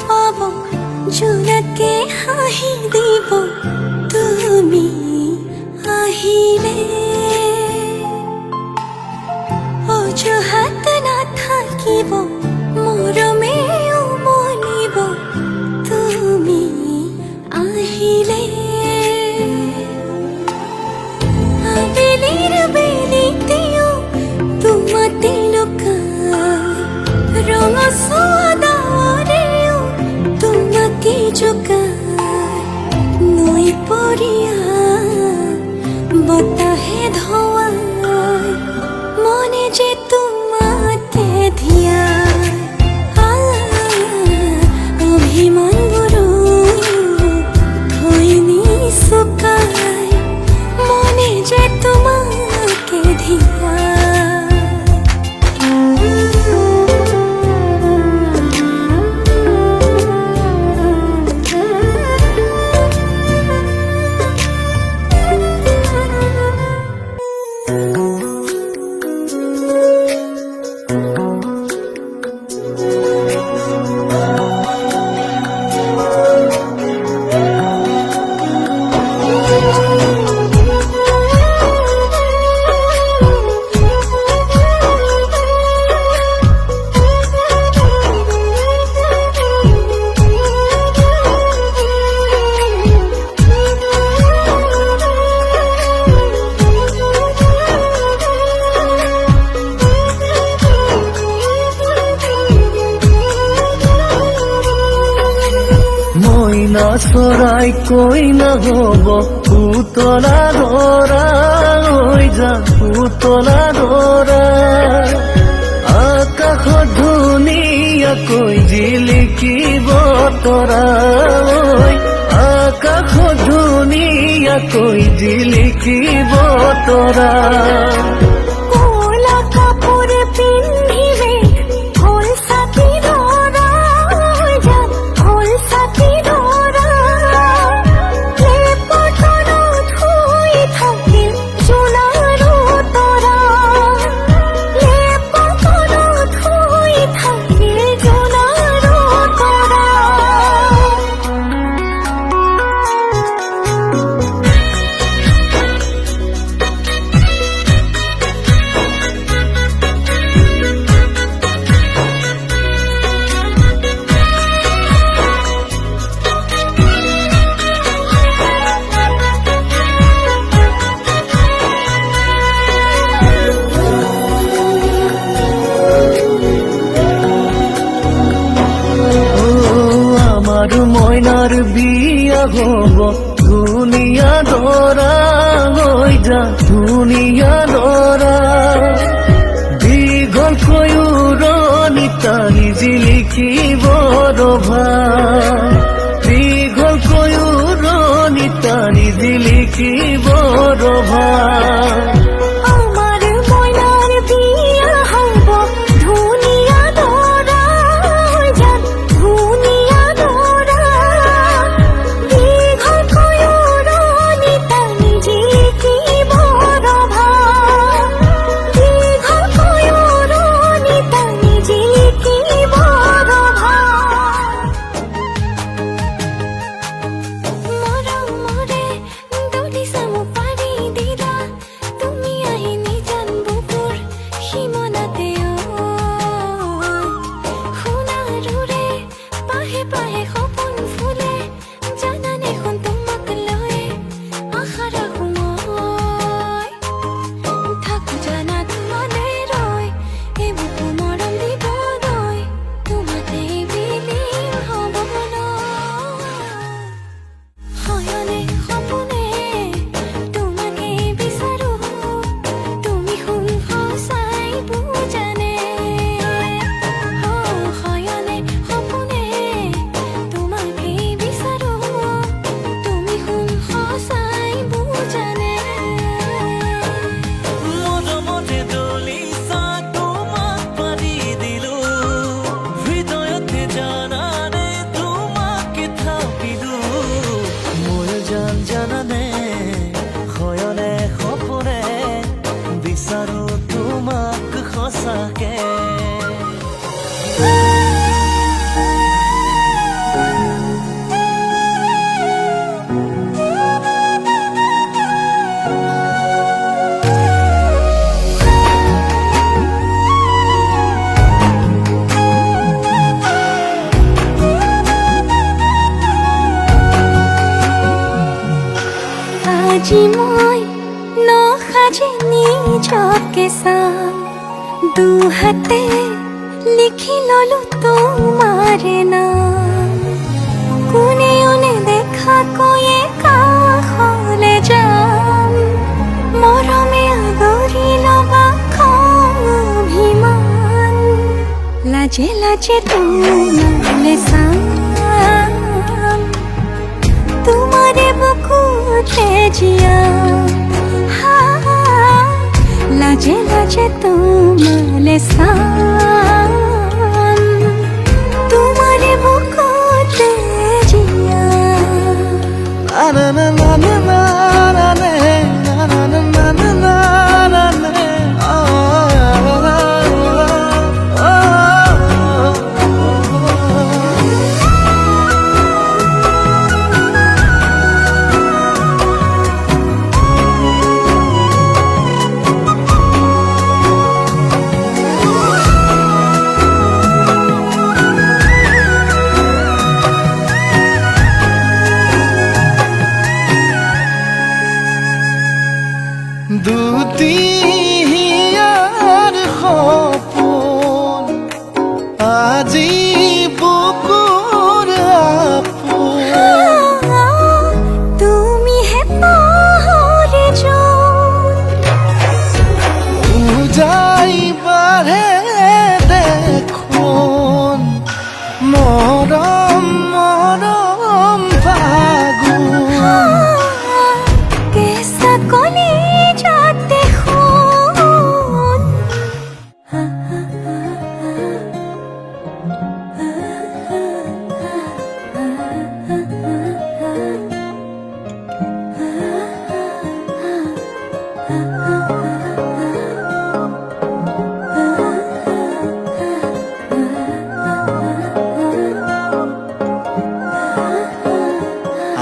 পাব জোনাকে হাঁহি দিব তুমি আহিলে অজুহাত নাথাকিব মৰমে উমলিব তুমি আহিলে আবেলিৰ বেলিতেও তোমাতে লুকাই ৰঙচুৱা ডাৱৰেও তোমাকে জোকাই নৈ পৰিয়া বতাহে ধোৱাই মনে যে তোমাকে ধিয়া অভিমানবোৰো থৈ নিচুকাই মনে যে তোমাকে ধিয়া মইনা চৰাই কইনা হব পুতলা ধৰা হৈ যা পুতলা ধৰা আকাশত ধুনীয়াকৈ জিলিকিব তৰা আকাশত ধুনীয়াকৈ জিলিকিব তৰা মইনাৰ বিয়া হব ধুনীয়া দৰা হৈ যা ধুনীয়া দৰা দীঘলকৈ উৰণি টানি জিলিকিব ৰভা দীঘলকৈ উৰণি টানি জিলিকিব ৰভা আজি মই নসাজি নিজকে চাম দুহাতে লিখি ললো তোমাৰে নাম কোনেও নেদেখা কৈয়ে কাষলে যাম মৰমে আদৰি লবা খং অভিমান লাজে লাজে তোমালে চাম তোমাৰে বুকুতে জিয়াম লাজে লাজে তোমালে চাম তোমাৰে বুকুতে জিয়াম না না না না না না না না না না না না না না দুটিয়াৰ সপোন আজি বুকুৰ আপোন তুমিহে পাহৰি উজাই বাঢ়ে দেখোন মৰম মৰম ফাগুন কেঁচা কলি যাতে শুন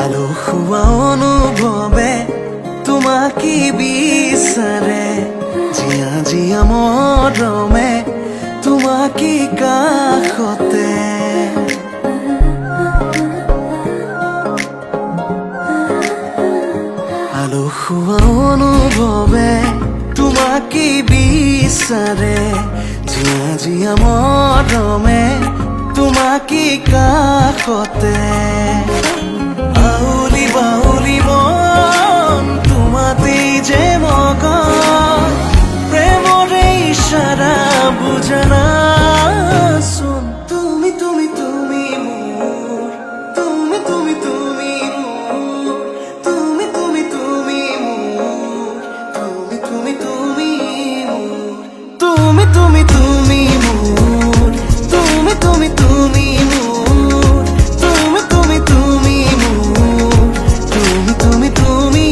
আলসুৱা অনুভৱে তোমাকে বিচাৰে জিয়া জিয়া মৰমে তোমাকে কাষতে আলসুৱা অনুভৱে তোমাকে বিচাৰে জিয়া জিয়া মৰমে তোমাকে কাষতে আউলি বাউলি মন তোমাতেই যে মগন প্ৰেমৰে ইশাৰা বুজনা চোন তুমি তুমি তুমি মোৰ তুমি তুমি তুমি মোৰ তুমি তুমি তুমি মোৰ তুমি তুমি তুমি মোৰ তুমি তুমি তুমি মোৰ তুমি তুমি তুমি মোৰ তুমি তুমি তুমি মোৰ তুমি তুমি তুমি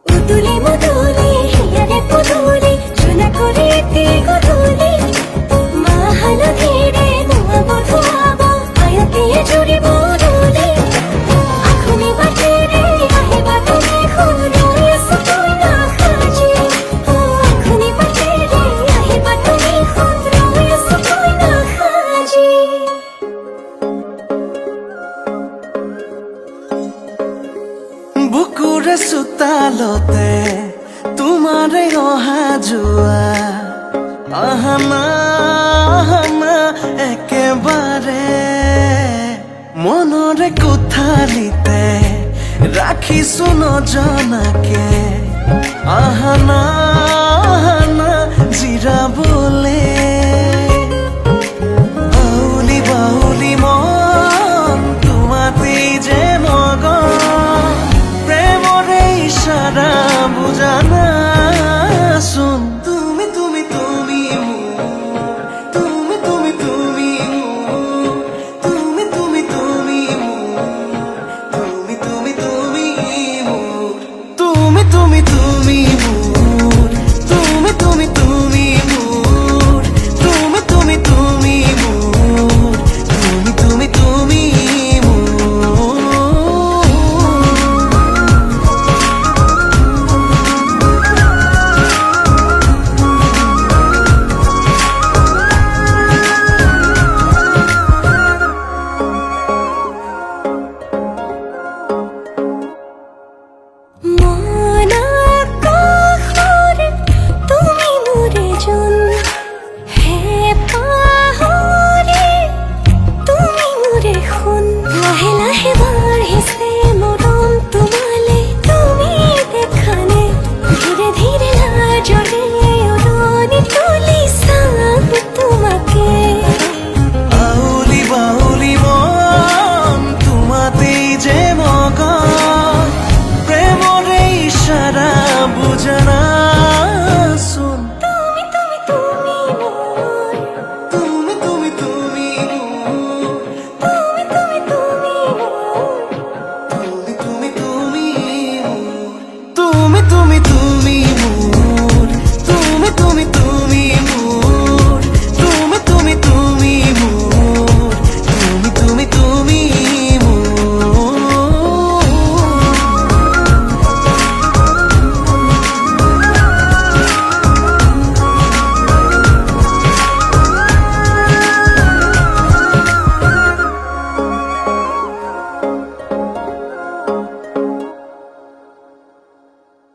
উদুলি মুদুলি হিয়ারে পুদুলি চুনা করে এতে গধুলি মা হালধিরে নোয়া বধুয়াব আয়াতিয়ে জুড়ি বদুলি আখুনি বাটেরে আহে বাটনে খুরুয়ে সুতুই না খাজি আখুনি বাটেরে আহে বাটনে খুরুয়ে সুতুই না খাজি বুকুৰে চোতালতে তোমাৰে অহা যোৱা আহানা আহানা একেবাৰে মনৰে কোঠালিতে ৰাখিছো নজনাকে আহানা আহানা জিৰাবলে আউলি বাউলি মন তোমাতেই যে মগন প্ৰেমৰে ইশাৰা বুজানা চোন তুমি তুমি তুমি মোৰ তুমি তুমি তুমি মোৰ তুমি তুমি তুমি মোৰ তুমি তুমি তুমি মোৰ তুমি তুমি তুমি মোৰ তুমি তুমি